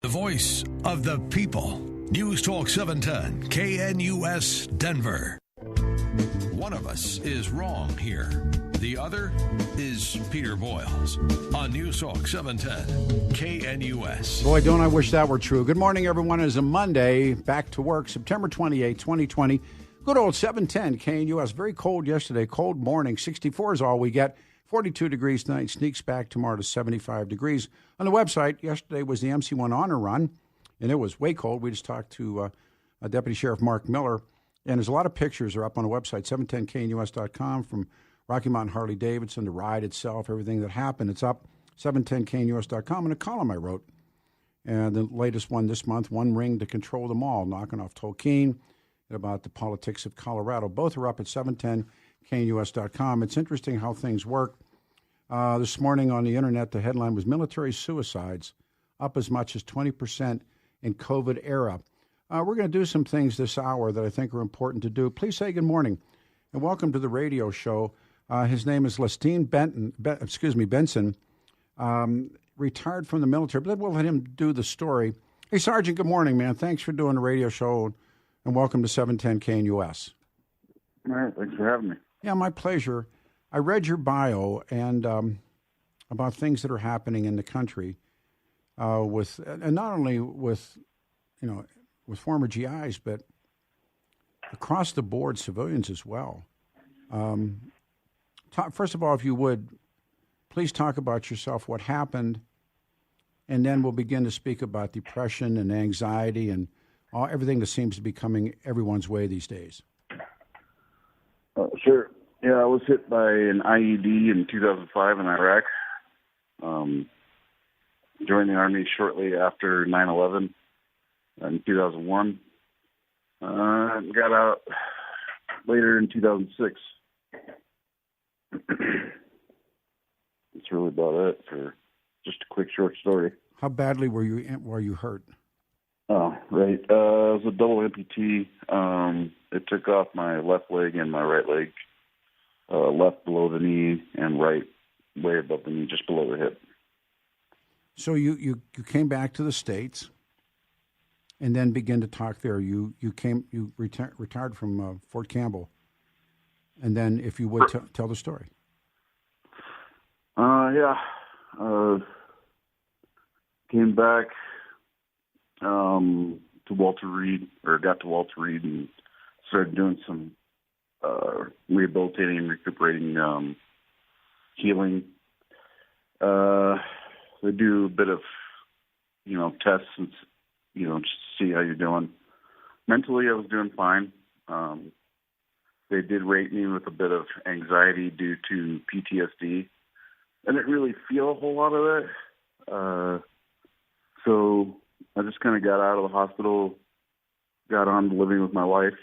The voice of the people. News Talk 710, KNUS Denver. One of us is wrong here. The other is Peter Boyles on News Talk 710, KNUS. Boy, don't I wish that were true. Good morning, everyone. It's a Monday. Back to work, September 28, 2020. Good old 710 KNUS. Very cold yesterday. Cold morning. 64 is all we get. 42 degrees tonight. Sneaks back tomorrow to 75 degrees. On the website, yesterday was the MC1 Honor Run, and it was way cold. We just talked to Deputy Sheriff Mark Miller, and there's a lot of pictures are up on the website, 710knus.com, from Rocky Mountain Harley-Davidson, the ride itself, everything that happened. It's up, 710knus.com, and a column I wrote. And the latest one this month, One Ring to Control Them All, knocking off Tolkien, about the politics of Colorado. Both are up at 710knus.com. It's interesting how things work. This morning on the internet, the headline was military suicides up as much as 20% in COVID era. We're going to do some things this hour that I think are important to do. Please say good morning and welcome to the radio show. His name is Lestine Benson, retired from the military, but we'll let him do the story. Hey, Sergeant, good morning, man. Thanks for doing the radio show, and welcome to 710 KNUS. All right, thanks for having me. Yeah, my pleasure. I read your bio and about things that are happening in the country with, and not only with, with former GIs, but across the board, civilians as well. First of all, if you would, please talk about yourself, what happened, and then we'll begin to speak about depression and anxiety and everything that seems to be coming everyone's way these days. Sure. Yeah, I was hit by an IED in 2005 in Iraq. Joined the Army shortly after 9/11 in 2001. Got out later in 2006. That's really about it for just a quick short story. How badly were you hurt? Oh, right. It was a double amputee. It took off my left leg and my right leg, left below the knee and right way above the knee, just below the hip. So you came back to the States and then began to talk there. You retired from Fort Campbell. And then, if you would, tell the story. Came back to Walter Reed, or got to Walter Reed, and started doing some rehabilitating and recuperating healing. They do a bit of, tests and, just to see how you're doing. Mentally, I was doing fine. They did rate me with a bit of anxiety due to PTSD. I didn't really feel a whole lot of that. So I just kind of got out of the hospital, got on to living with my wife,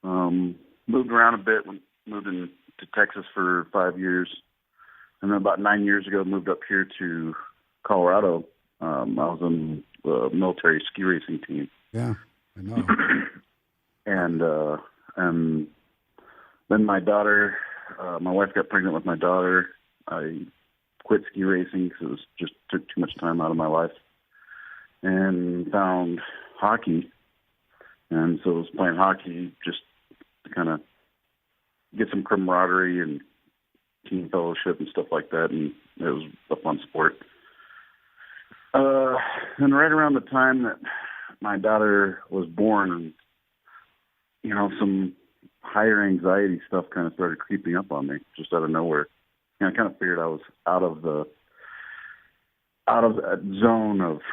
moved around a bit, moved into Texas for 5 years. And then about 9 years ago, moved up here to Colorado. I was on the military ski racing team. Yeah, I know. And then my daughter, my wife got pregnant with my daughter. I quit ski racing because it just took too much time out of my life, and found hockey. And so I was playing hockey just to kind of get some camaraderie and team fellowship and stuff like that, and it was a fun sport. And right around the time that my daughter was born, and some higher anxiety stuff kind of started creeping up on me, just out of nowhere. And I kind of figured I was out of that zone of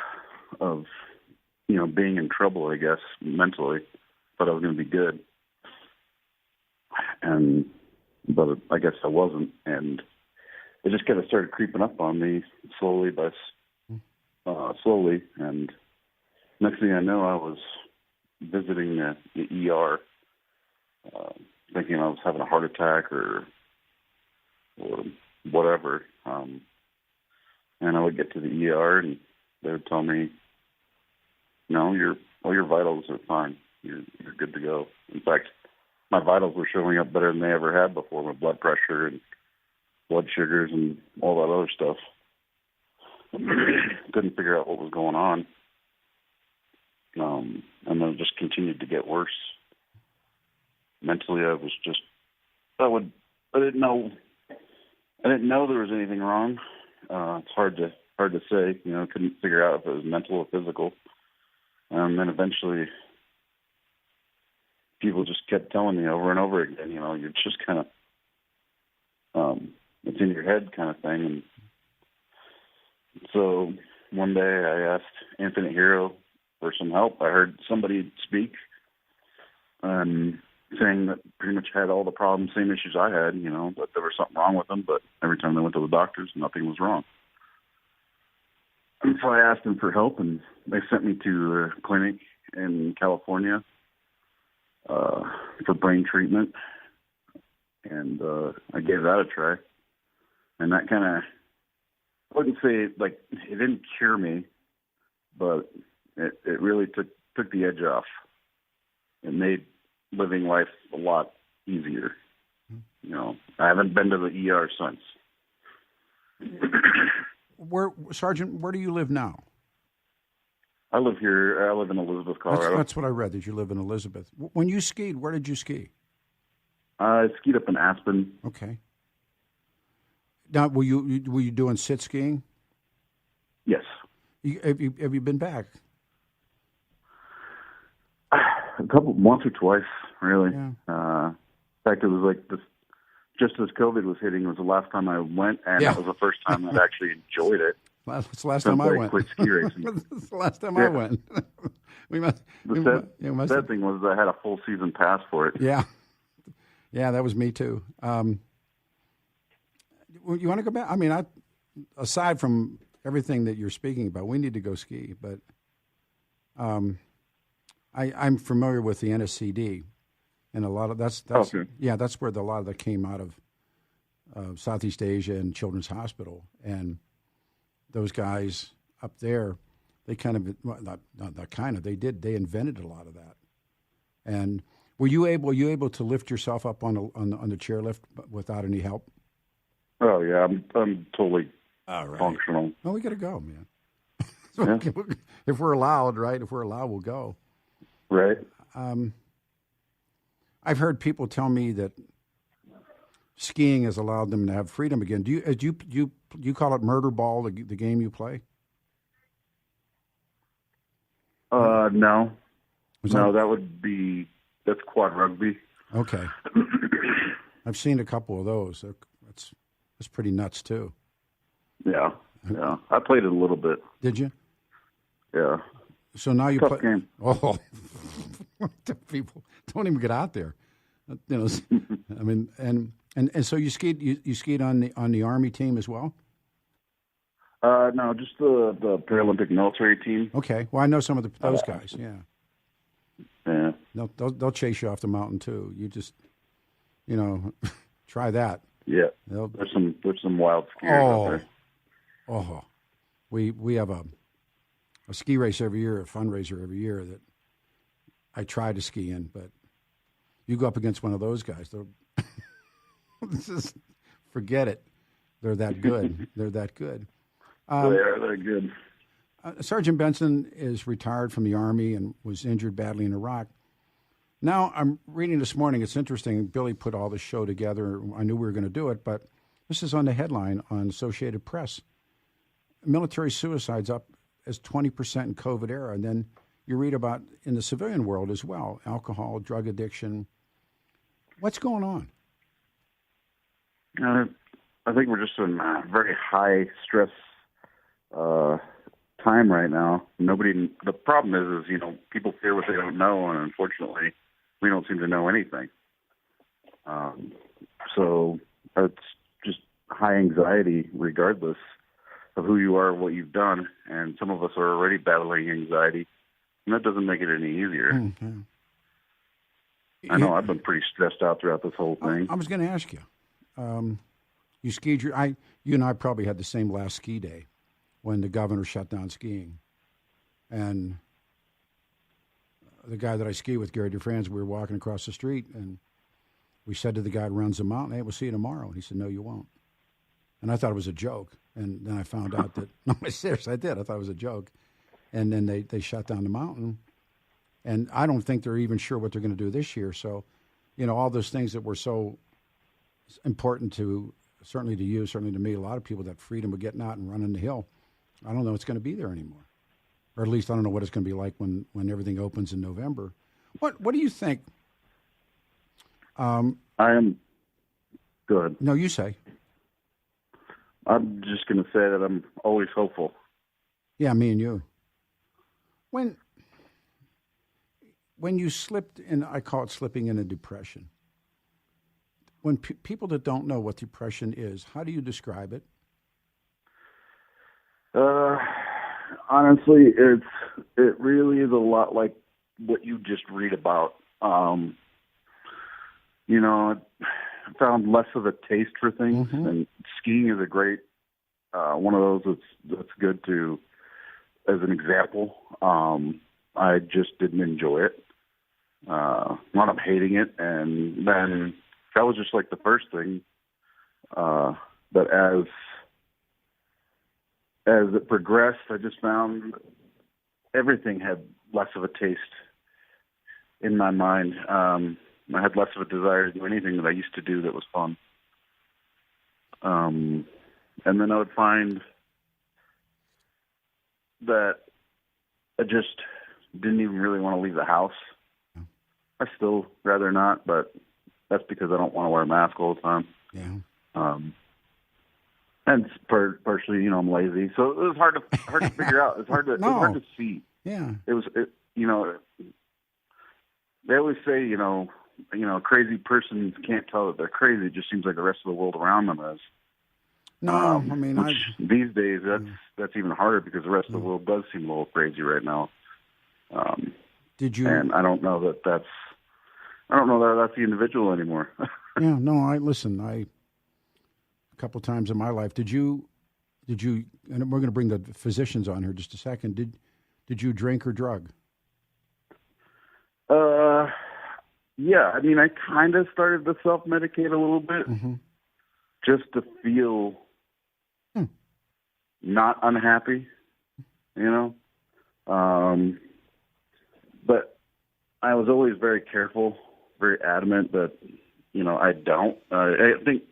being in trouble, I guess, mentally, but I was going to be good. But I guess I wasn't, and it just kind of started creeping up on me slowly, and next thing I know, I was visiting the ER, thinking I was having a heart attack or whatever, and I would get to the ER, and they would tell me, "No, all your vitals are fine. You're good to go." In fact, my vitals were showing up better than they ever had before, with blood pressure and blood sugars and all that other stuff. couldn't figure out what was going on. And then it just continued to get worse. Mentally, I was just, I didn't know there was anything wrong. It's hard to say, couldn't figure out if it was mental or physical. And then eventually people just kept telling me over and over again, you're just kind of, it's in your head kind of thing. And so one day I asked Infinite Hero for some help. I heard somebody speak saying that pretty much had all the problems, same issues I had, that there was something wrong with them, but every time they went to the doctors, nothing was wrong. And so I asked them for help, and they sent me to a clinic in California for brain treatment, and I gave that a try. And that kind of, I wouldn't say, it didn't cure me, but it really took the edge off. It made living life a lot easier. I haven't been to the ER since. Sergeant, where do you live now? I live here. I live in Elizabeth, Colorado. That's what I read, that you live in Elizabeth. When you skied, where did you ski? I skied up in Aspen. Okay. Now, were you doing sit skiing? Yes. Have you been back? Once or twice, really. Yeah. In fact, it was like this. Just as COVID was hitting, it was the last time I went, and it was the first time I'd actually enjoyed it. That's the last time I went. Quit ski racing. That's the last time I went. The sad thing was I had a full season pass for it. Yeah, that was me too. You want to go back? I mean, aside from everything that you're speaking about, we need to go ski. But I'm familiar with the NSCD. And a lot of that's okay. Yeah, that's where a lot of that came out of Southeast Asia and Children's Hospital, and those guys up there, they kind of they invented a lot of that. And were you able to lift yourself up on the chairlift without any help? Oh yeah, I'm totally functional. Oh, we got to go, man. Yeah. If we're allowed, right? If we're allowed, we'll go. Right. I've heard people tell me that skiing has allowed them to have freedom again. Do you call it murder ball, the game you play? No. That's quad rugby. Okay. I've seen a couple of those. That's pretty nuts too. Yeah. I played it a little bit. Did you? Yeah. So now you Tough game. Oh, people don't even get out there. I mean, and so you skied. You skied on the Army team as well. No, just the Paralympic military team. Okay. Well, I know some of those guys. Yeah. Yeah. They'll chase you off the mountain too. You just, try that. Yeah. There's some wild skiers out there. Oh, we have a ski race every year, a fundraiser every year that I try to ski in, but you go up against one of those guys, just forget it. They're that good. They're that good. They're good. Sergeant Benson is retired from the Army and was injured badly in Iraq. Now, I'm reading this morning, it's interesting, Billy put all this show together. I knew we were going to do it, but this is on the headline on Associated Press. Military suicides up as 20% in COVID era. And then you read about in the civilian world as well, alcohol, drug addiction. What's going on? I think we're just in a very high stress time right now. The problem is people fear what they don't know, and unfortunately, we don't seem to know anything. So it's just high anxiety regardless of who you are, what you've done, and some of us are already battling anxiety, and that doesn't make it any easier. Mm-hmm. I know I've been pretty stressed out throughout this whole thing. I was going to ask you, you skied you and I probably had the same last ski day when the governor shut down skiing, and the guy that I ski with, Gary DeFranz, we were walking across the street, and we said to the guy who runs the mountain, "Hey, we'll see you tomorrow." And he said, "No, you won't." And I thought it was a joke. And then I found out that, no, seriously, I did. I thought it was a joke. And then they shut down the mountain. And I don't think they're even sure what they're going to do this year. So, all those things that were so important to, certainly to you, certainly to me, a lot of people, that freedom of getting out and running the hill, I don't know it's going to be there anymore. Or at least I don't know what it's going to be like when everything opens in November. What do you think? I am good. No, you say. I'm just going to say that I'm always hopeful. Yeah, me and you. When you slipped in, I call it slipping in a depression. When people that don't know what depression is, how do you describe it? Honestly, it really is a lot like what you just read about. I found less of a taste for things, and skiing is a great one of those that's good to as an example. I just didn't enjoy it. Wound up hating it, and then that was just like the first thing. But as it progressed, I just found everything had less of a taste in my mind. I had less of a desire to do anything that I used to do that was fun. And then I would find that I just didn't even really want to leave the house. I still rather not, but that's because I don't want to wear a mask all the time. Yeah. And partially, I'm lazy, so it was hard to figure out. It's hard to see. Yeah. They always say, a crazy person can't tell that they're crazy. It just seems like the rest of the world around them is. No, these days that's even harder because the rest of the world does seem a little crazy right now. Did you? And I don't know that that's the individual anymore. Yeah, no. A couple times in my life, did you? And we're going to bring the physicians on here just a second. Did you drink or drug? Yeah. I kind of started to self-medicate a little bit, just to feel not unhappy, But I was always very careful, very adamant that, I don't. I think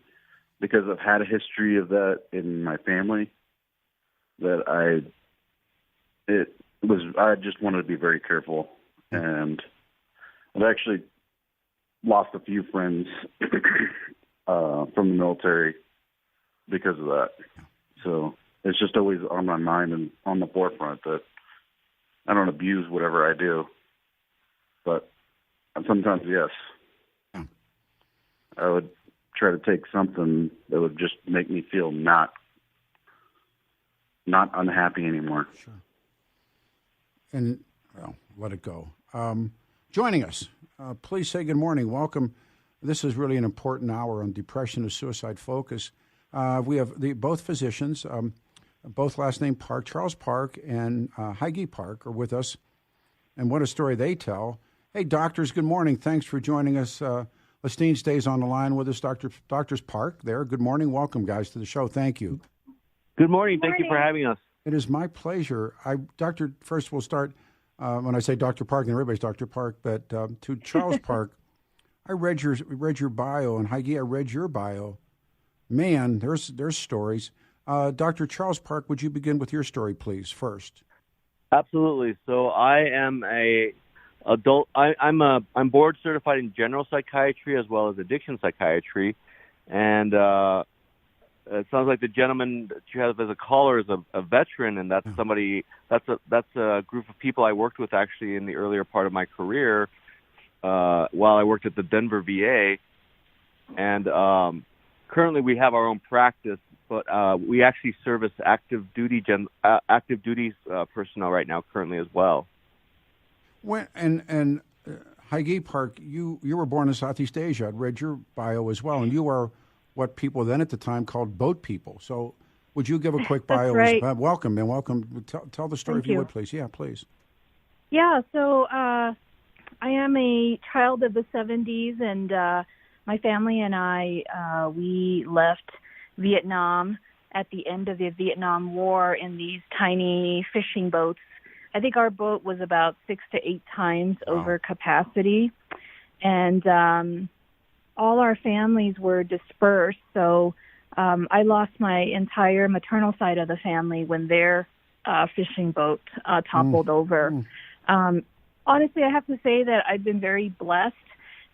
because I've had a history of that in my family, that I just wanted to be very careful. And I've actually lost a few friends from the military because of that. So it's just always on my mind and on the forefront that I don't abuse whatever I do. But sometimes, yes, I would try to take something that would just make me feel not unhappy anymore. Sure. And, let it go. Joining us, please say good morning. Welcome. This is really an important hour on depression and suicide focus. We have both physicians, both last name Park, Charles Park and Heige Park are with us. And what a story they tell. Hey, doctors, good morning. Thanks for joining us. Lestine stays on the line with us. Doctors Park there. Good morning. Welcome, guys, to the show. Thank you. Good morning. Thank you for having us. It is my pleasure. First we'll start, when I say Dr. Park, and everybody's Dr. Park, but to Charles Park, I read your bio, and Heige, I read your bio. Man, there's stories. Dr. Charles Park, would you begin with your story, please, first? Absolutely. So I am I'm board certified in general psychiatry as well as addiction psychiatry, and it sounds like the gentleman that you have as a caller is a veteran, and that's somebody that's a group of people I worked with actually in the earlier part of my career while I worked at the Denver VA, and currently we have our own practice, but we actually service active duty personnel right now currently as well. And Heige Park, you were born in Southeast Asia. I'd read your bio as well, and you are what people then at the time called boat people. So would you give a quick bio? Right. Welcome, man. Welcome. Tell the story if you would, please. Yeah, please. Yeah, so I am a child of the 70s, and my family and I, we left Vietnam at the end of the Vietnam War in these tiny fishing boats. I think our boat was about 6 to 8 times over capacity. And all our families were dispersed. So I lost my entire maternal side of the family when their fishing boat toppled over. Honestly, I have to say that I've been very blessed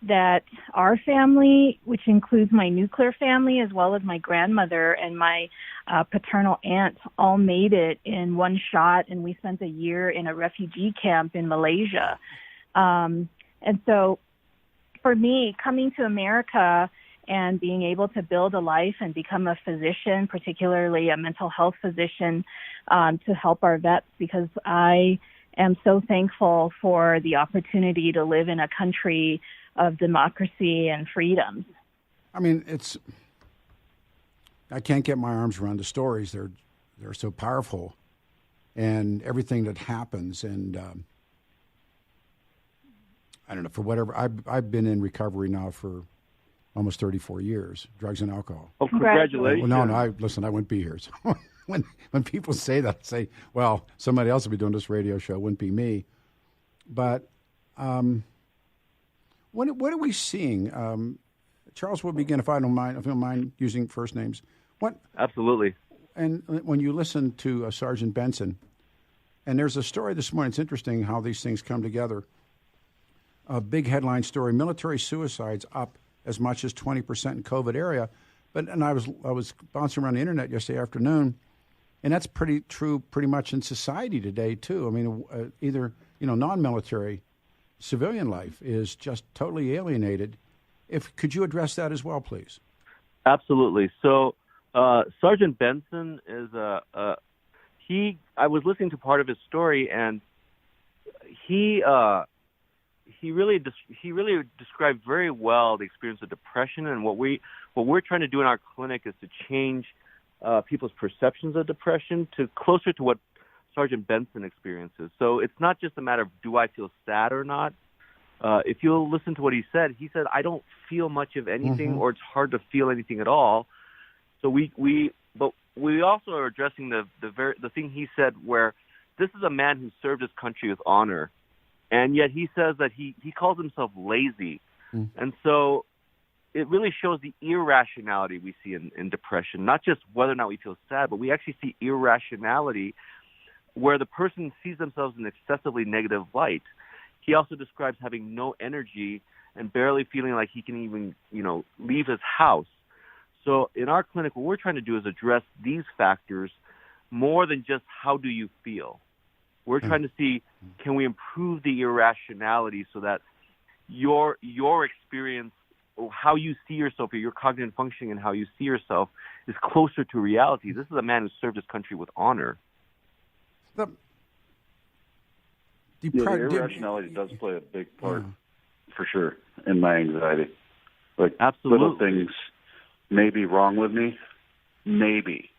that our family, which includes my nuclear family as well as my grandmother and my paternal aunt, all made it in one shot, and we spent a year in a refugee camp in Malaysia. And so for me, coming to America and being able to build a life and become a physician, particularly a mental health physician, to help our vets, because I am so thankful for the opportunity to live in a country of democracy and freedoms. I mean, I can't get my arms around the stories. They're so powerful, and everything that happens. And I don't know, for whatever, I've been in recovery now for almost 34 years, drugs and alcohol. Oh, congratulations. Well, no, I wouldn't be here. So when people say that, I say, well, somebody else would be doing this radio show, it wouldn't be me. But what are we seeing? Charles, we'll begin, if you don't mind using first names. Absolutely. And when you listen to Sergeant Benson, and there's a story this morning, it's interesting how these things come together. A big headline story: military suicides up as much as 20% in COVID area. And I was bouncing around the internet yesterday afternoon, and that's pretty true pretty much in society today too. I mean, either non-military civilian life is just totally alienated. Could you address that as well, please? Absolutely. So Sergeant Benson is I was listening to part of his story, and he really described very well the experience of depression, and what we're trying to do in our clinic is to change people's perceptions of depression to closer to what Sergeant Benson experiences. So it's not just a matter of do I feel sad or not. If you'll listen to what he said, I don't feel much of anything, or it's hard to feel anything at all. So but we also are addressing the thing he said, where this is a man who served his country with honor, and yet he says that he calls himself lazy. And so it really shows the irrationality we see in depression, not just whether or not we feel sad, but we actually see irrationality where the person sees themselves in excessively negative light. He also describes having no energy and barely feeling like he can even, leave his house. So in our clinic, what we're trying to do is address these factors more than just how do you feel. We're trying to see, can we improve the irrationality so that your experience, or how you see yourself, or your cognitive functioning and how you see yourself is closer to reality. This is a man who served his country with honor. The irrationality does play a big part, for sure, in my anxiety. Like, absolutely, little things may be wrong with me, maybe.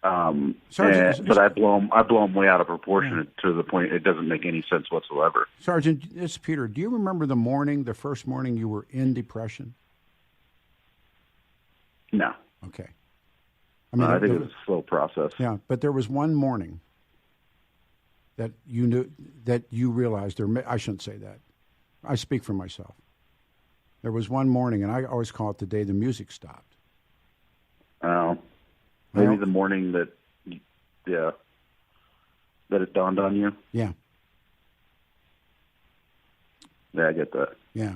But I blow them way out of proportion to the point it doesn't make any sense whatsoever. Sergeant, it's Peter. Do you remember the first morning you were in depression? No. Okay. I think it was a slow process. Yeah, but there was one morning that you knew, that you realized, I shouldn't say that. I speak for myself. There was one morning, and I always call it the day the music stopped. Maybe the morning that it dawned on you. Yeah. Yeah, I get that. Yeah.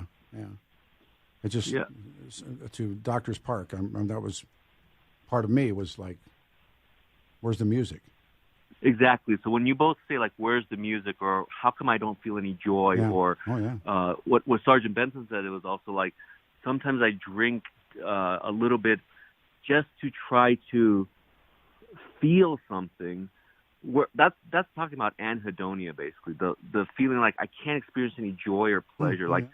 It just, to Doctor's Park, that was part of me, was like, where's the music? Exactly. So when you both say, like, where's the music, or how come I don't feel any joy, or what Sergeant Benson said, it was also like, sometimes I drink a little bit just to try to feel something. That's talking about anhedonia, basically, the feeling like I can't experience any joy or pleasure. Mm-hmm. Like,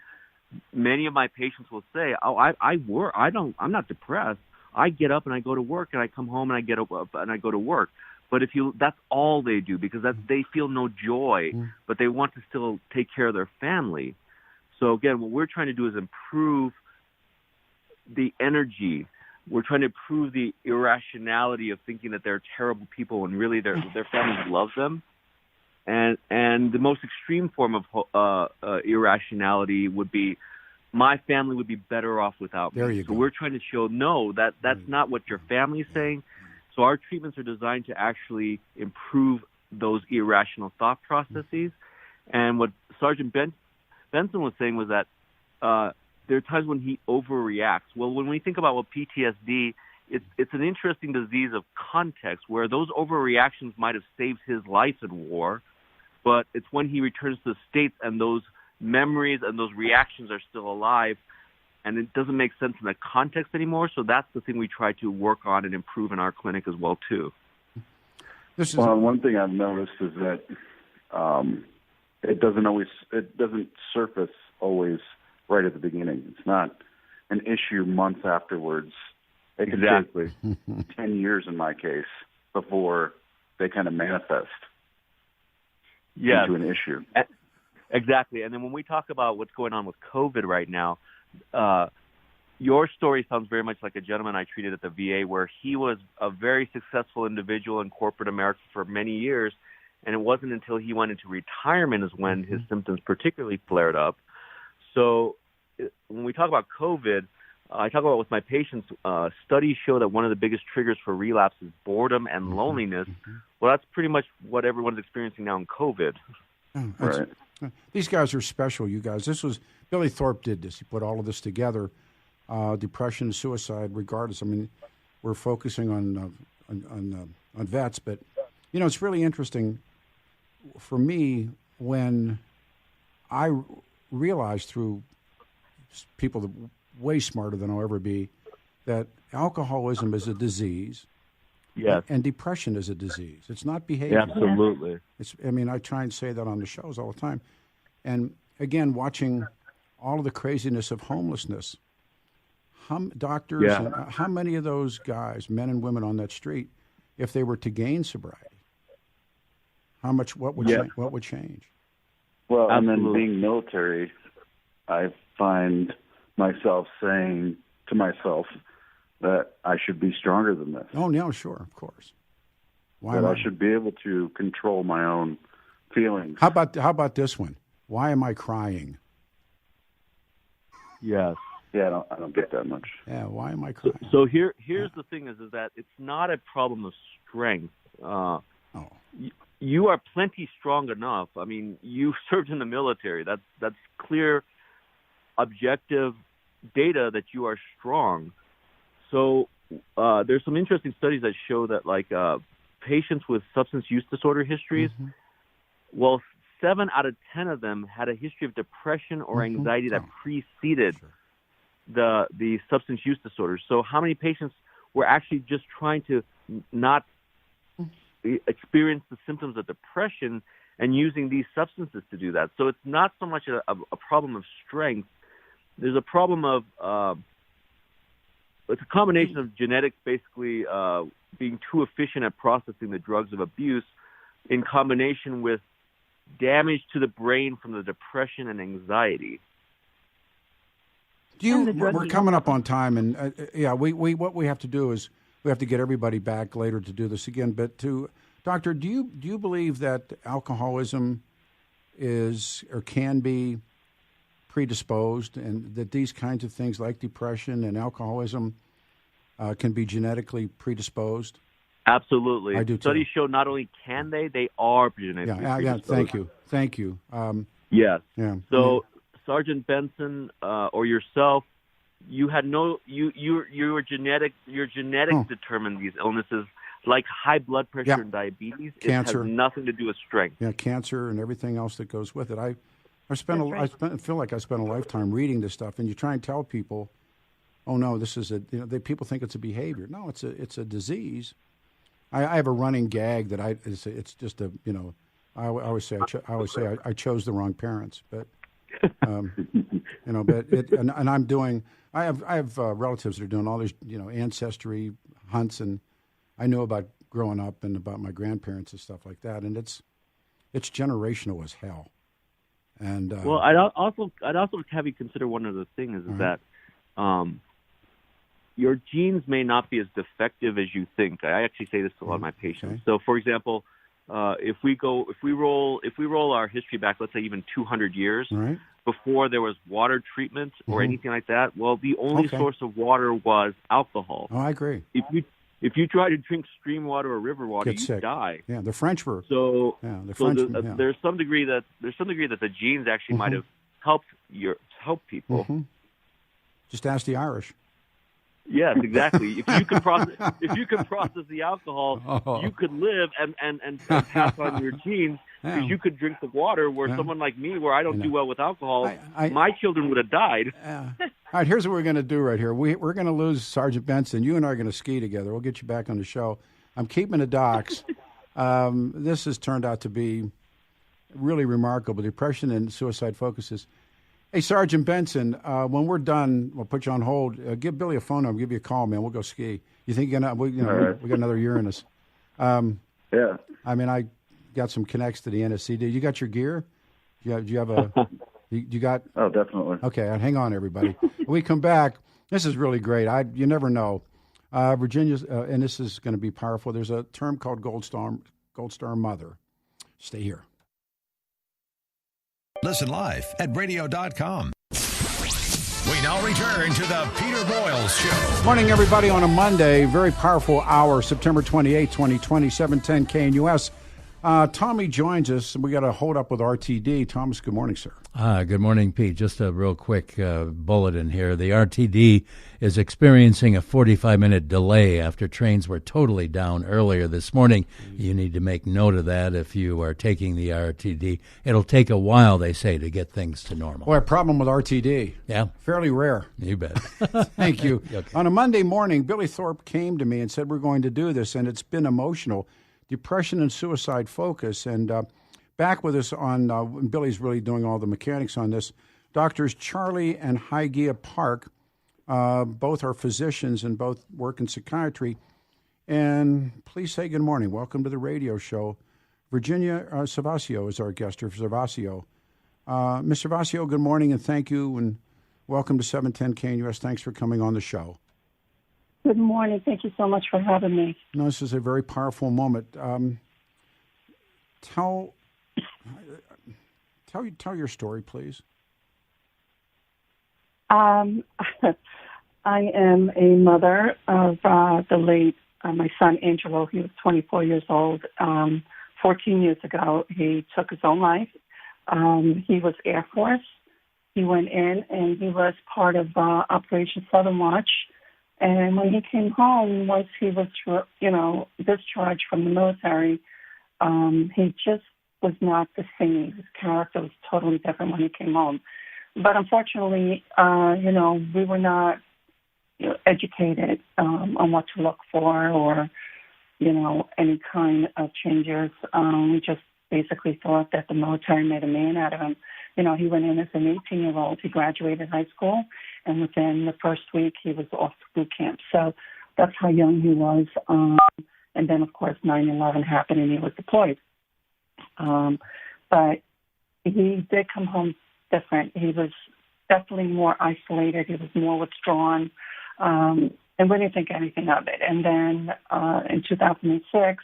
many of my patients will say, I'm not depressed. I get up and I go to work, and I come home and I get up and I go to work. But that's all they do, because they feel no joy, but they want to still take care of their family. So again, what we're trying to do is improve the energy, we're trying to prove the irrationality of thinking that they're terrible people when really their families love them. And the most extreme form of irrationality would be, my family would be better off without me. There you so go. We're trying to show, no, that's not what your family is saying. So our treatments are designed to actually improve those irrational thought processes. And what Sergeant Benson was saying was that there are times when he overreacts. Well, when we think about what PTSD, it's an interesting disease of context where those overreactions might have saved his life in war, but it's when he returns to the States and those memories and those reactions are still alive, and it doesn't make sense in the context anymore. So that's the thing we try to work on and improve in our clinic as well, too. One thing I've noticed is that it doesn't surface always right at the beginning. It's not an issue months afterwards. It can take 10 years in my case before they kind of manifest into an issue. Exactly. And then when we talk about what's going on with COVID right now, your story sounds very much like a gentleman I treated at the VA, where he was a very successful individual in corporate America for many years, and it wasn't until he went into retirement is when his symptoms particularly flared up. So when we talk about COVID, I talk about with my patients, studies show that one of the biggest triggers for relapse is boredom and loneliness. Well, that's pretty much what everyone's experiencing now in COVID. Right. These guys are special, you guys. Billy Thorpe did this. He put all of this together, depression, suicide, regardless. I mean, we're focusing on vets, but, you know, it's really interesting for me when I realized through people that way smarter than I'll ever be that alcoholism is a disease. Yes. And depression is a disease. It's not behavior. Absolutely. I try and say that on the shows all the time. And again, watching all of the craziness of homelessness, doctors, and how many of those guys, men and women on that street, if they were to gain sobriety, what would change? Well, and then being military, I find myself saying to myself that I should be stronger than this. Oh, no, sure, of course. I should be able to control my own feelings. How about this one? Why am I crying? Yes. Yeah, I don't get that much. Yeah, why am I crying? So here's the thing is that it's not a problem of strength. You are plenty strong enough. I mean, you served in the military. That's clear, objective data that you are strong. So there's some interesting studies that show that, like, patients with substance use disorder histories, 7 out of 10 of them had a history of depression or anxiety that preceded the substance use disorder. So how many patients were actually just trying to not experience the symptoms of depression and using these substances to do that? So it's not so much a problem of strength. There's a problem of it's a combination of genetics, basically being too efficient at processing the drugs of abuse, in combination with damage to the brain from the depression and anxiety. We're coming up on time, and what we have to do is we have to get everybody back later to do this again. But Doctor, do you believe that alcoholism is or can be predisposed, and that these kinds of things like depression and alcoholism can be genetically predisposed? Absolutely. I do too. Studies show not only can they are genetically predisposed. Thank you. Yes. Yeah. So Sergeant Benson or yourself, you had your genetics determined these illnesses, like high blood pressure and diabetes. Cancer. It has nothing to do with strength. Yeah, cancer and everything else that goes with it. I feel like I spent a lifetime reading this stuff, and you try and tell people, oh no, this is people think it's a behavior. No, it's a disease. I have a running gag that it's just a I always say I chose the wrong parents, but and I'm doing. I have relatives that are doing all these ancestry hunts, and I know about growing up and about my grandparents and stuff like that, and it's generational as hell. And well, I'd also have you consider one other thing is that your genes may not be as defective as you think. I actually say this to a lot of my patients. Okay. So, for example, if we roll our history back, let's say even 200 years, Right. before there was water treatment or anything like that, well, the only source of water was alcohol. Oh, I agree. If you try to drink stream water or river water, Get you sick. die. Yeah, the French were. So, yeah. there's some degree that the genes actually might have helped people. Just ask the Irish. Yes, exactly. If you can process the alcohol, you could live and pass on your genes, because you could drink the water. Where someone like me, where I don't do well with alcohol, my children would have died. All right, here's what we're going to do right here. We're going to lose Sergeant Benson. You and I are going to ski together. We'll get you back on the show. I'm keeping the docs. This has turned out to be really remarkable. Depression and suicide focuses. Hey, Sergeant Benson, when we're done, we'll put you on hold. Give Billy a phone number. Give you a call, man. We'll go ski. You think we got another year in us? Yeah. I mean, I got some connects to the NSCD. You got your gear? Do you have a? You got? Oh, definitely. Okay, hang on, everybody. When we come back, this is really great. You never know. Virginia's, and this is going to be powerful. There's a term called Gold Star Mother. Stay here. Listen live at radio.com. We now return to the Peter Boyles Show. Morning, everybody, on a Monday. Very powerful hour, September 28, 2020, 710 KNUS. Tommy joins us. We got to hold up with RTD. Thomas, good morning, sir. Good morning, Pete. Just a real quick bulletin here. The RTD is experiencing a 45-minute delay after trains were totally down earlier this morning. You need to make note of that if you are taking the RTD. It'll take a while, they say, to get things to normal. Boy, a problem with RTD. Yeah. Fairly rare. You bet. Thank you. Okay. On a Monday morning, Billy Thorpe came to me and said, we're going to do this, and it's been emotional. Depression and suicide focus. And back with us on, Billy's really doing all the mechanics on this, Doctors Charlie and Hygieia Park. Both are physicians and both work in psychiatry. And please say good morning. Welcome to the radio show. Virginia Servacio is our guest, or Servacio. Ms. Servacio, good morning and thank you, and welcome to 710 KNUS. Thanks for coming on the show. Good morning. Thank you so much for having me. No, this is a very powerful moment. Tell your story, please. I am a mother of the late my son Angelo. He was 24 years old. 14 years ago, he took his own life. He was Air Force. He went in and he was part of Operation Southern Watch. And when he came home, once he was, discharged from the military, he just was not the same. His character was totally different when he came home. But unfortunately, we were not educated on what to look for or, any kind of changes. We just basically thought that the military made a man out of him. He went in as an 18-year-old. He graduated high school, and within the first week, he was off to boot camp. So that's how young he was. And then, of course, 9/11 happened, and he was deployed. But he did come home different. He was definitely more isolated. He was more withdrawn, and we didn't think anything of it. And then in 2006,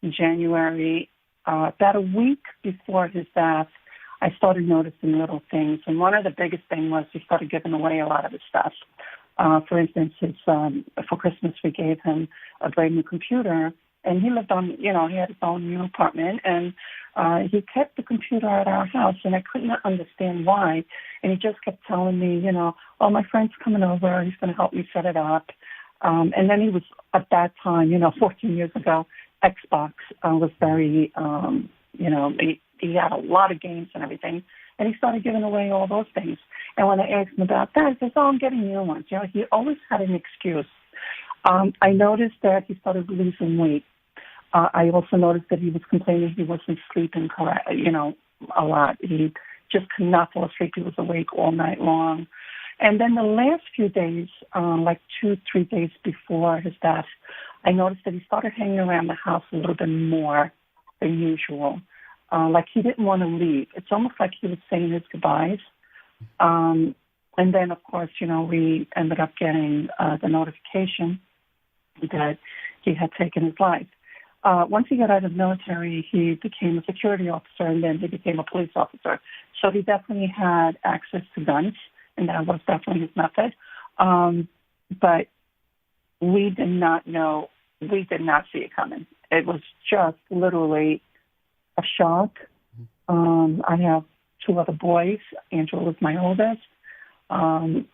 in January, about a week before his death, I started noticing little things. And one of the biggest things was he started giving away a lot of his stuff. For instance, for Christmas, we gave him a brand new computer. And he lived on, he had his own new apartment. And he kept the computer at our house. And I could not understand why. And he just kept telling me, my friend's coming over. He's going to help me set it up. And then he was, at that time, 14 years ago, Xbox was very, he had a lot of games and everything, and he started giving away all those things. And when I asked him about that, he says, I'm getting new ones. He always had an excuse. I noticed that he started losing weight. I also noticed that he was complaining he wasn't sleeping correct, a lot. He just could not fall asleep. He was awake all night long. And then the last few days, like 2-3 days before his death, I noticed that he started hanging around the house a little bit more than usual. Like he didn't want to leave. It's almost like he was saying his goodbyes. And then, of course, we ended up getting the notification that he had taken his life. Once he got out of the military, he became a security officer, and then he became a police officer. So he definitely had access to guns, and that was definitely his method. But we did not know, we did not see it coming. It was just literally a shock. I have 2 other boys. Angela was my oldest. And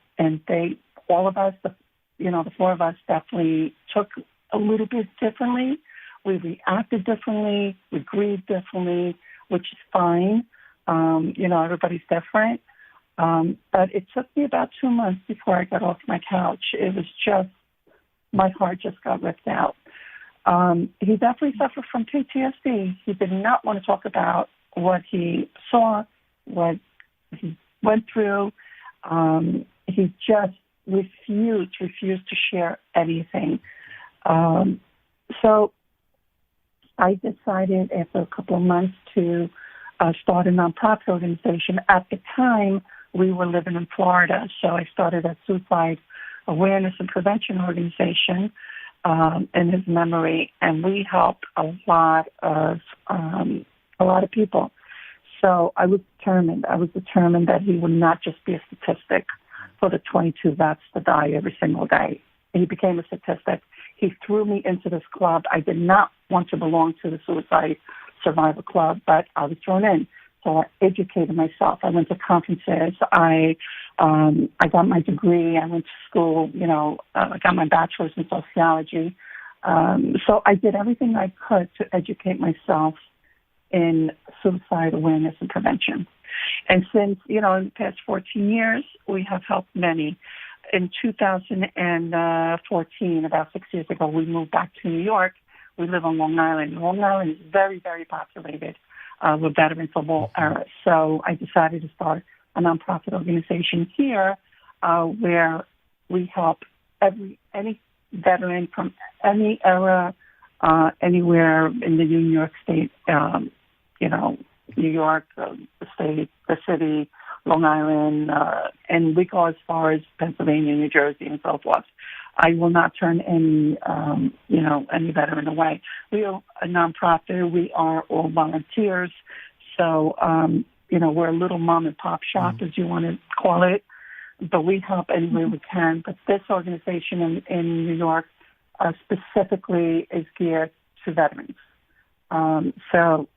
all of us, the 4 of us definitely took a little bit differently. We reacted differently. We grieved differently, which is fine. Everybody's different. But it took me about 2 months before I got off my couch. It was just, my heart just got ripped out. He definitely suffered from PTSD. He did not want to talk about what he saw, what he went through. He just refused to share anything. So I decided after a couple of months to start a nonprofit organization. At the time, we were living in Florida, so I started a suicide awareness and prevention organization in his memory, and we helped a lot of people. So I was determined that he would not just be a statistic for the 22 vets that die every single day. He became a statistic. He threw me into this club. I did not want to belong to the Suicide Survivor Club, but I was thrown in. So I educated myself. I went to conferences. I got my degree. I went to school. I got my bachelor's in sociology. So I did everything I could to educate myself in suicide awareness and prevention. And since, in the past 14 years, we have helped many. In 2014, about 6 years ago, we moved back to New York. We live on Long Island. Long Island is very, very populated with veterans of all eras. So I decided to start a nonprofit organization here where we help any veteran from any era, anywhere in the New York State, New York, the state, the city, Long Island, and we go as far as Pennsylvania, New Jersey, and so forth. I will not turn any veteran away. We are a nonprofit. We are all volunteers. So, we're a little mom and pop shop, as you want to call it, but we help any way we can. But this organization in New York specifically is geared to veterans. So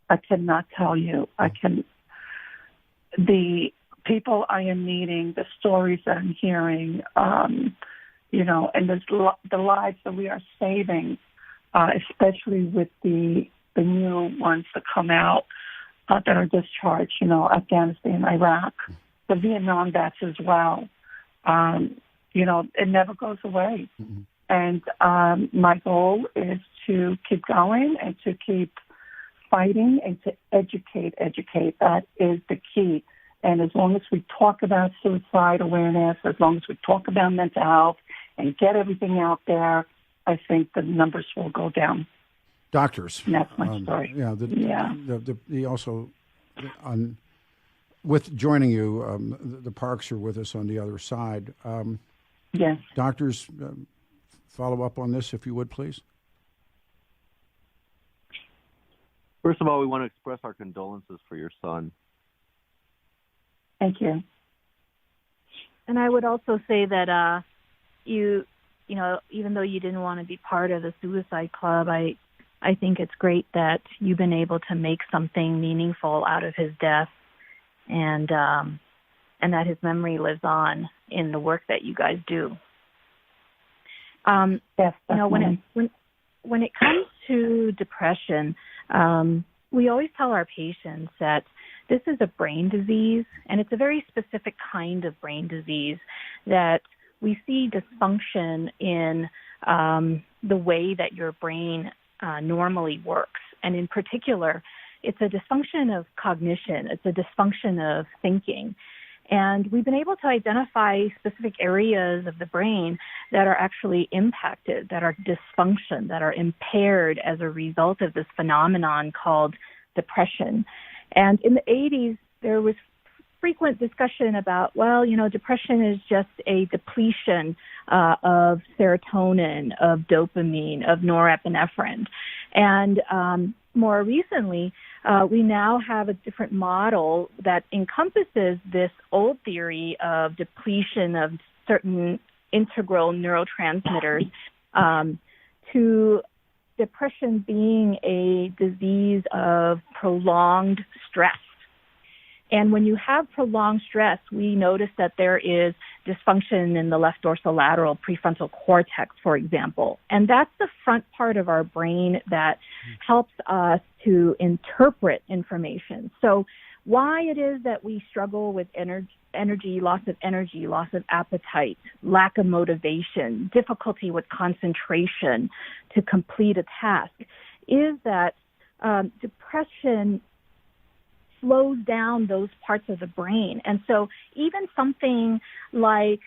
I cannot tell you, the people I am meeting, the stories that I'm hearing, and the lives that we are saving, especially with the new ones that come out that are discharged, Afghanistan, Iraq, the Vietnam vets as well. It never goes away. Mm-hmm. And my goal is to keep going and to keep fighting and to educate. That is the key. And as long as we talk about suicide awareness, as long as we talk about mental health and get everything out there, I think the numbers will go down. Doctors. And that's my story. With joining you, the Parks are with us on the other side. Yes. Doctors, follow up on this, if you would, please. First of all, we want to express our condolences for your son. Thank you. And I would also say that even though you didn't want to be part of the suicide club, I think it's great that you've been able to make something meaningful out of his death, and that his memory lives on in the work that you guys do. Yes, when it comes to depression, we always tell our patients that this is a brain disease, and it's a very specific kind of brain disease that we see dysfunction in the way that your brain normally works. And in particular, it's a dysfunction of cognition. It's a dysfunction of thinking. And we've been able to identify specific areas of the brain that are actually impacted, that are dysfunction, that are impaired as a result of this phenomenon called depression. And in the 80s, there was frequent discussion about, depression is just a depletion of serotonin, of dopamine, of norepinephrine. And more recently, we now have a different model that encompasses this old theory of depletion of certain integral neurotransmitters to depression being a disease of prolonged stress. And when you have prolonged stress, we notice that there is dysfunction in the left dorsolateral prefrontal cortex, for example. And that's the front part of our brain that helps us to interpret information. So why it is that we struggle with energy, loss of appetite, lack of motivation, difficulty with concentration to complete a task, is that depression slows down those parts of the brain. And so even something like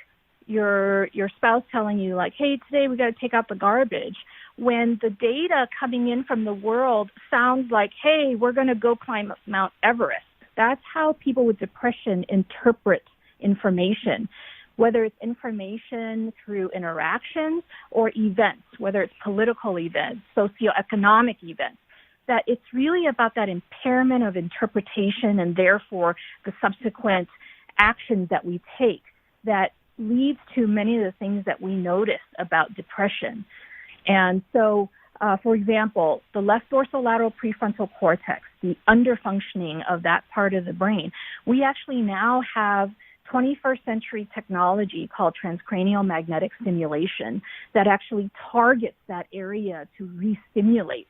your spouse telling you, like, hey, today we got to take out the garbage, when the data coming in from the world sounds like, hey, we're going to go climb Mount Everest. That's how people with depression interpret information, whether it's information through interactions or events, whether it's political events, socioeconomic events, that it's really about that impairment of interpretation and therefore the subsequent actions that we take that leads to many of the things that we notice about depression. And so, for example, the left dorsolateral prefrontal cortex, the underfunctioning of that part of the brain, we actually now have 21st century technology called transcranial magnetic stimulation that actually targets that area to re-stimulate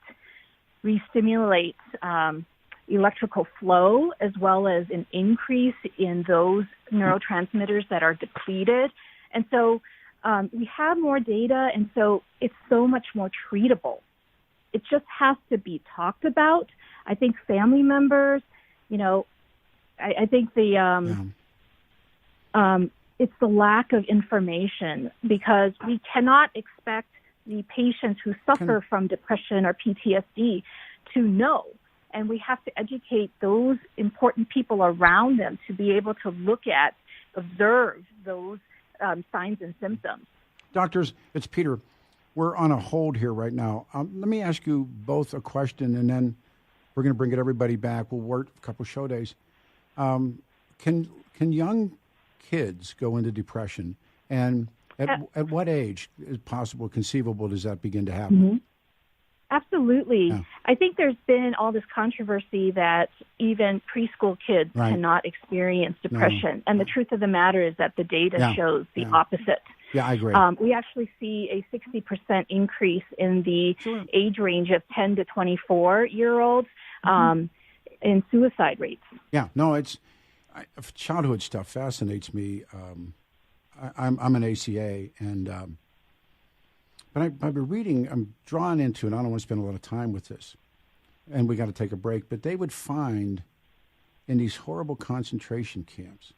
electrical flow, as well as an increase in those neurotransmitters that are depleted. And so we have more data, and so it's so much more treatable. It just has to be talked about. I think family members, I think it's the lack of information, because we cannot expect the patients who suffer from depression or PTSD to know. And we have to educate those important people around them to be able to look at, observe those signs and symptoms. Doctors, it's Peter. We're on a hold here right now. Let me ask you both a question, and then we're going to bring everybody back. We'll work a couple show days. Can young kids go into depression? And at what age is possible, conceivable, does that begin to happen? Mm-hmm. Absolutely. Yeah. I think there's been all this controversy that even preschool kids cannot experience depression. And the truth of the matter is that the data shows the opposite. Yeah, I agree. We actually see a 60% increase in the age range of 10 to 24-year-olds in suicide rates. Yeah, no, childhood stuff fascinates me. I'm an ACA, and but I've been reading, I'm drawn into, and I don't want to spend a lot of time with this, and we got to take a break, but they would find in these horrible concentration camps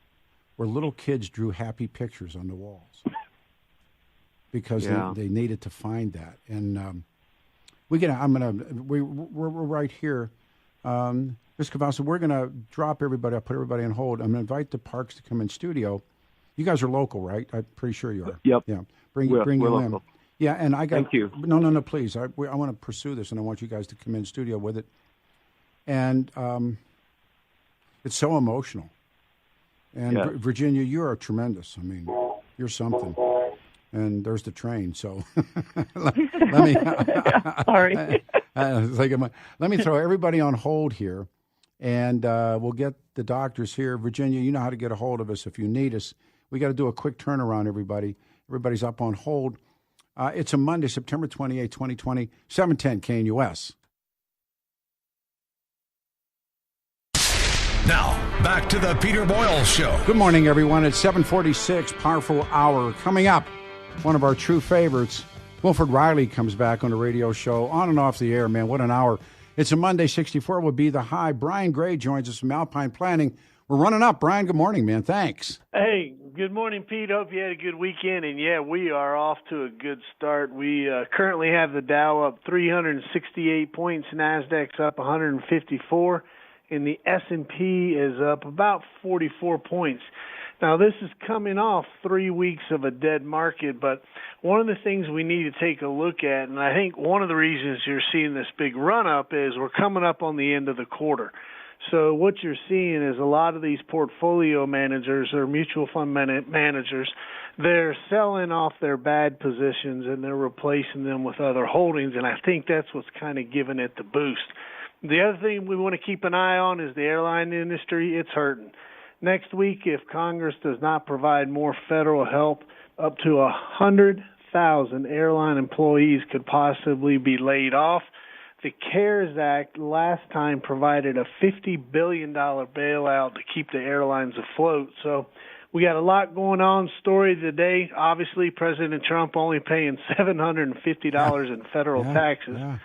where little kids drew happy pictures on the walls because they needed to find that. And we're right here. Ms. Cavazza, we're going to drop everybody. I'll put everybody on hold. I'm going to invite the Parks to come in studio. You guys are local, right? I'm pretty sure you are. Yep. Yeah. Bring you in. Yeah, and I got. Thank you. No, please. I want to pursue this, and I want you guys to come in studio with it. And it's so emotional. And Virginia, you are tremendous. I mean, you're something. And there's the train. So let me. Sorry. Let me throw everybody on hold here, and we'll get the doctors here. Virginia, you know how to get a hold of us if you need us. We got to do a quick turnaround, everybody. Everybody's up on hold. It's a Monday, September 28, 2020, 710 KNUS. Now, back to the Peter Boyles Show. Good morning, everyone. It's 7:46, powerful hour. Coming up, one of our true favorites, Wilfred Riley, comes back on the radio show, on and off the air, man. What an hour. It's a Monday, 64 will be the high. Brian Gray joins us from Alpine Planning. We're running up. Brian, good morning, man. Thanks. Hey, good morning, Pete. Hope you had a good weekend. And, we are off to a good start. We currently have the Dow up 368 points. NASDAQ's up 154. and the S&P is up about 44 points. Now, this is coming off 3 weeks of a dead market, but one of the things we need to take a look at, and I think one of the reasons you're seeing this big run-up is we're coming up on the end of the quarter. So what you're seeing is a lot of these portfolio managers or mutual fund managers, they're selling off their bad positions and they're replacing them with other holdings, and I think that's what's kind of giving it the boost. The other thing we want to keep an eye on is the airline industry. It's hurting. Next week, if Congress does not provide more federal help, up to 100,000 airline employees could possibly be laid off. The CARES Act last time provided a $50 billion bailout to keep the airlines afloat. So we got a lot going on. Story today, obviously, President Trump only paying $750 in federal taxes. Yeah.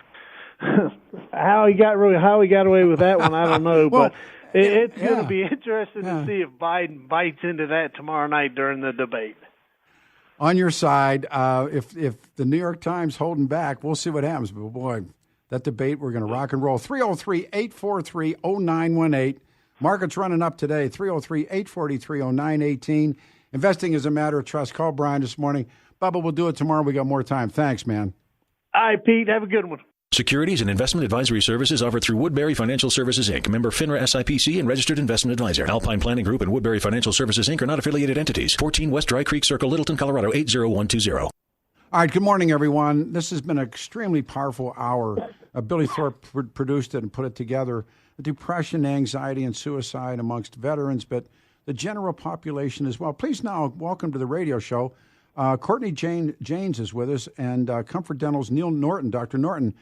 How he got away with that one, I don't know. Well, but it's going to be interesting to see if Biden bites into that tomorrow night during the debate. On your side, if the New York Times holding back, we'll see what happens. But boy, that debate, we're going to rock and roll. 303-843-0918. Market's running up today, 303-843-0918. Investing is a matter of trust. Call Brian this morning. Bubba, we'll do it tomorrow. We got more time. Thanks, man. All right, Pete. Have a good one. Securities and investment advisory services offered through Woodbury Financial Services, Inc., member FINRA SIPC and registered investment advisor. Alpine Planning Group and Woodbury Financial Services, Inc. are not affiliated entities. 14 West Dry Creek Circle, Littleton, Colorado, 80120. All right, good morning, everyone. This has been an extremely powerful hour. Billy Thorpe produced it and put it together. Depression, anxiety, and suicide amongst veterans, but the general population as well. Please now welcome to the radio show. Courtney Janes is with us, and Comfort Dental's Neil Norton, Dr. Norton.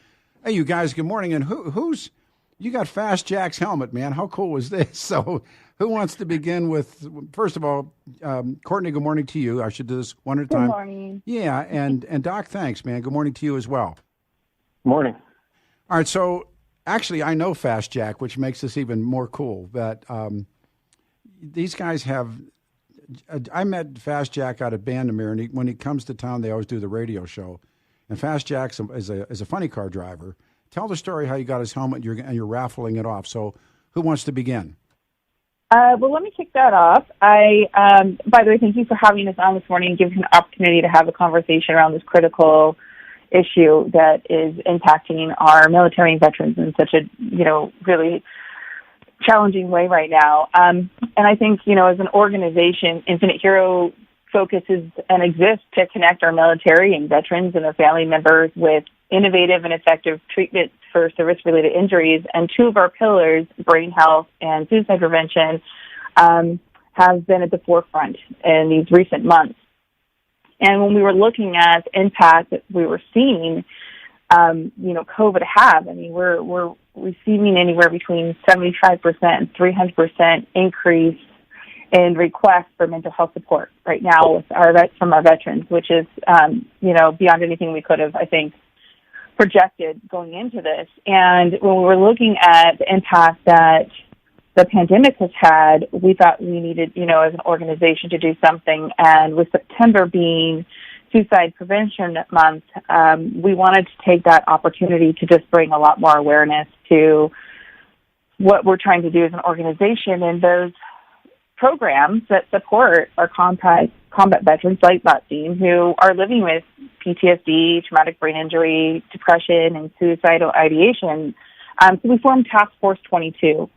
Hey, you guys, good morning. And who's you got Fast Jack's helmet, man. How cool was this? So who wants to begin with, first of all, Courtney, good morning to you. I should do this one at a time. Good morning. Yeah, and Doc, thanks, man. Good morning to you as well. Morning. All right, so actually I know Fast Jack, which makes this even more cool. That these guys have, I met Fast Jack out at Bandamere, and when he comes to town, they always do the radio show. And Fast Jack is a funny car driver. Tell the story how you got his helmet and you're raffling it off. So who wants to begin? Well, let me kick that off. By the way, thank you for having us on this morning and giving us an opportunity to have a conversation around this critical issue that is impacting our military and veterans in such a, really challenging way right now. And I think, as an organization, Infinite Hero focuses and exists to connect our military and veterans and their family members with innovative and effective treatments for service-related injuries. And two of our pillars, brain health and suicide prevention, have been at the forefront in these recent months. And when we were looking at the impact that we were seeing, COVID have, we're receiving anywhere between 75% and 300% increase in requests for mental health support right now from our veterans, which is, beyond anything we could have, I think, projected going into this. And when we were looking at the impact that the pandemic has had, we thought we needed, as an organization to do something. And with September being Suicide Prevention Month, we wanted to take that opportunity to just bring a lot more awareness to what we're trying to do as an organization and those programs that support our combat veterans like that team who are living with PTSD, traumatic brain injury, depression, and suicidal ideation. So we formed Task Force 22,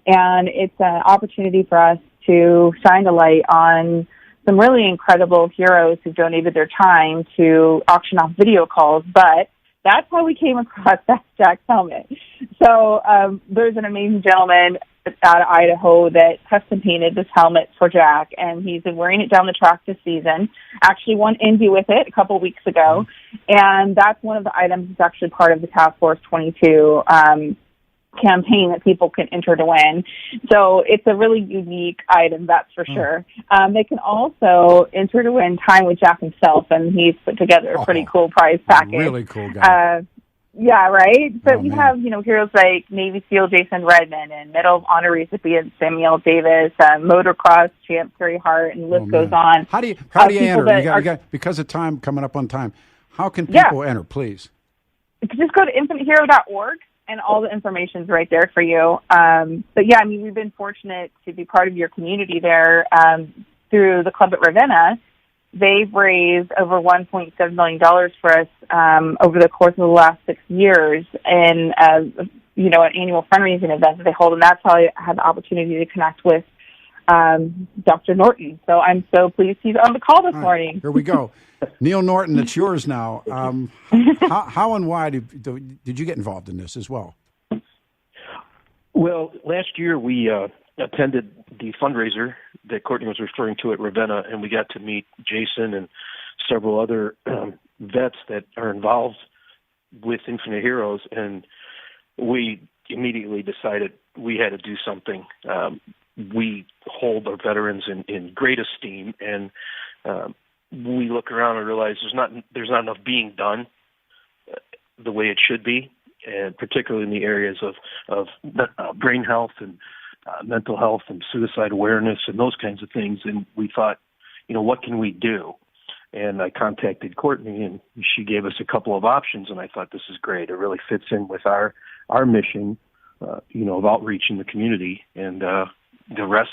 and it's an opportunity for us to shine a light on some really incredible heroes who've donated their time to auction off video calls, but that's how we came across Fast Jack's helmet. So there's an amazing gentleman out of Idaho that custom painted this helmet for Jack, and he's been wearing it down the track this season. Actually won Indy with it a couple of weeks ago, and that's one of the items that's actually part of the Task Force 22 campaign that people can enter to win. So it's a really unique item, that's for sure. They can also enter to win time with Jack himself, and he's put together a pretty cool prize package. Really cool guy. Yeah, right? But we have, heroes like Navy SEAL Jason Redman and Medal of Honor recipient Samuel Davis, motocross champ Terry Hart, and the list goes on. How do you enter? Because of time, coming up on time, how can people enter, please? Just go to infinitehero.org. and all the information's right there for you. But yeah, I mean, we've been fortunate to be part of your community there through the club at Ravenna. They've raised over $1.7 million for us over the course of the last 6 years in, an annual fundraising event that they hold, and that's how I had the opportunity to connect with Dr. Norton. So I'm so pleased he's on the call this morning. Here we go. Neil Norton, it's yours now. How and why did you get involved in this as well? Well, last year we attended the fundraiser that Courtney was referring to at Ravenna, and we got to meet Jason and several other vets that are involved with Infinite Heroes, and we immediately decided we had to do something. We hold our veterans in great esteem, and we look around and realize there's not enough being done the way it should be, and particularly in the areas of brain health and mental health and suicide awareness and those kinds of things. And we thought, what can we do? And I contacted Courtney, and she gave us a couple of options, and I thought, this is great. It really fits in with our mission, of outreach in the community, and the rest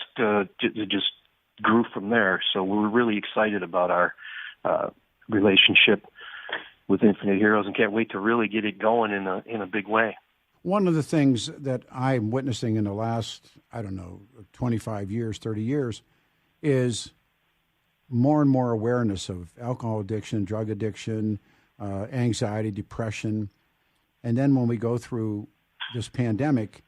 just grew from there. So we were really excited about our relationship with Infinite Heroes and can't wait to really get it going in a big way. One of the things that I'm witnessing in the last, 25 years, 30 years, is more and more awareness of alcohol addiction, drug addiction, anxiety, depression. And then when we go through this pandemic,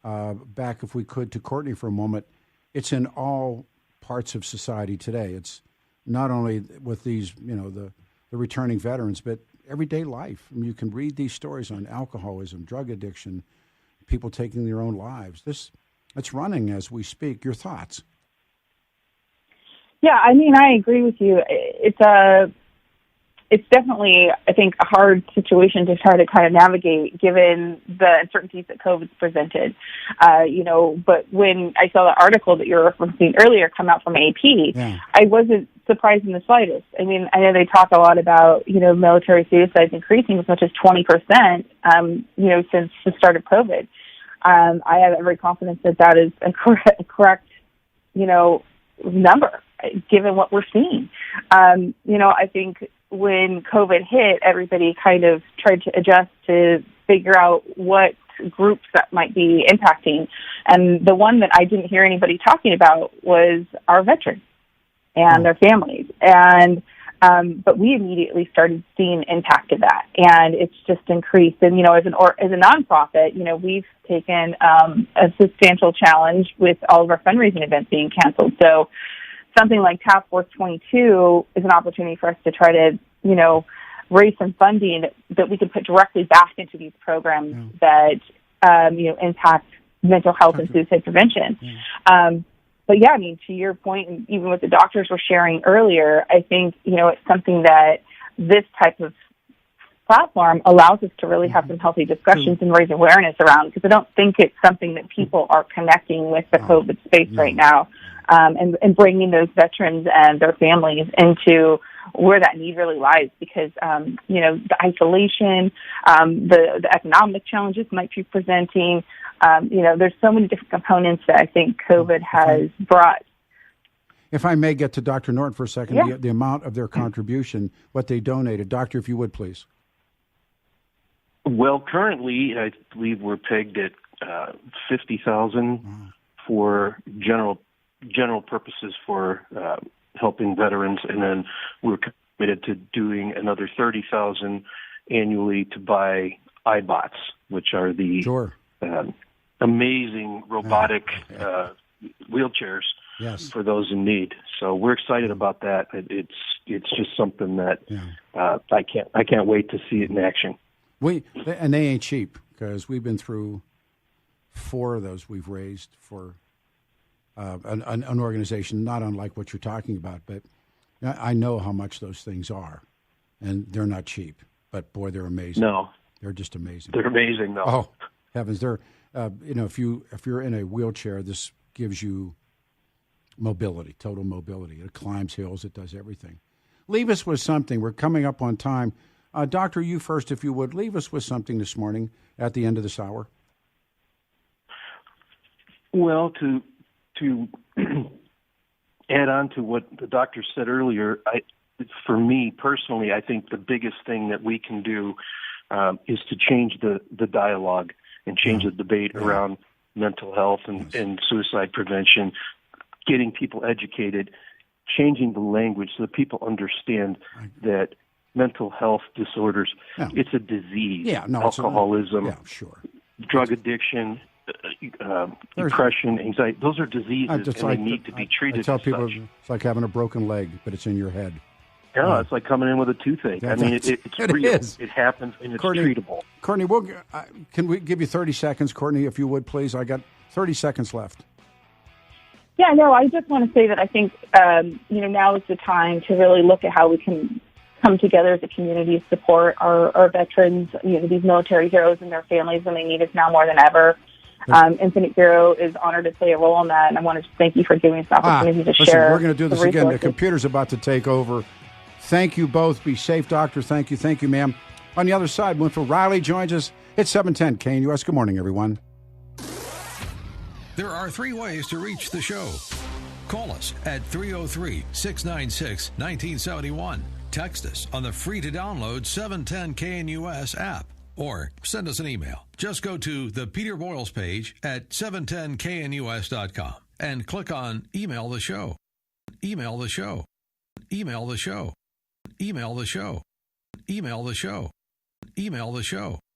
back, if we could, to Courtney for a moment, it's in all parts of society today. It's not only with these, the returning veterans, but everyday life. I mean, you can read these stories on alcoholism, drug addiction, people taking their own lives. It's running as we speak. Your thoughts? Yeah, I mean, I agree with you. It's definitely, I think, a hard situation to try to kind of navigate given the uncertainties that COVID's presented. But when I saw the article that you were referencing earlier come out from AP, I wasn't surprised in the slightest. I mean, I know they talk a lot about, military suicides increasing as much as 20%, since the start of COVID. I have every confidence that is a correct, number, given what we're seeing. I think when COVID hit, everybody kind of tried to adjust to figure out what groups that might be impacting. And the one that I didn't hear anybody talking about was our veterans and their families. And but we immediately started seeing impact of that, and it's just increased. And as a nonprofit, we've taken a substantial challenge with all of our fundraising events being canceled. So something like Task Force 22 is an opportunity for us to try to, raise some funding that we can put directly back into these programs that, impact mental health and suicide prevention. But yeah, I mean, to your point, and even what the doctors were sharing earlier, I think, it's something that this type of platform allows us to really have some healthy discussions and raise awareness around, because I don't think it's something that people are connecting with the COVID space right now, and bringing those veterans and their families into where that need really lies, because, the isolation, the economic challenges might be presenting, there's so many different components that I think COVID has brought. If I may get to Dr. Norton for a second, the amount of their contribution, what they donated. Doctor, if you would, please. Well, currently, I believe we're pegged at $50,000 for general purposes for helping veterans, and then we're committed to doing another $30,000 annually to buy iBots, which are the amazing robotic wheelchairs for those in need. So we're excited about that. It's just something that I can't wait to see it in action. And they ain't cheap, because we've been through 4 of those we've raised for an organization not unlike what you're talking about. But I know how much those things are, and they're not cheap. But boy, they're amazing. No, they're just amazing. They're amazing, though. Oh heavens, they're if you're in a wheelchair, this gives you mobility, total mobility. It climbs hills, it does everything. Leave us with something. We're coming up on time. Doctor, you first, if you would. Leave us with something this morning at the end of this hour. Well, to add on to what the doctor said earlier, for me personally, I think the biggest thing that we can do is to change the dialogue and change the debate around mental health and suicide prevention, getting people educated, changing the language so that people understand that mental health disorders, it's a disease. Alcoholism, drug addiction, depression, anxiety, those are diseases, and they need to be treated. I tell people it's like having a broken leg, but it's in your head. Yeah, it's like coming in with a toothache. I mean, it's real. It happens, and it's treatable. Courtney, can we give you 30 seconds, Courtney, if you would, please? I got 30 seconds left. Yeah, no, I just want to say that I think, now is the time to really look at how we can come together as a community to support our veterans, these military heroes and their families when they need us now more than ever. Infinite Hero is honored to play a role in that, and I want to thank you for giving us the opportunity to share. We're going to do this again. The computer's about to take over. Thank you both. Be safe, Doctor. Thank you. Thank you, ma'am. On the other side, Winfield Riley joins us. It's 710 KNUS. Good morning, everyone. There are 3 ways to reach the show. Call us at 303-696-1971. Text us on the free-to-download 710 KNUS app. Or send us an email. Just go to the Peter Boyles page at 710knus.com and click on Email the Show. Email the show. Email the show. Email the show. Email the show. Email the show.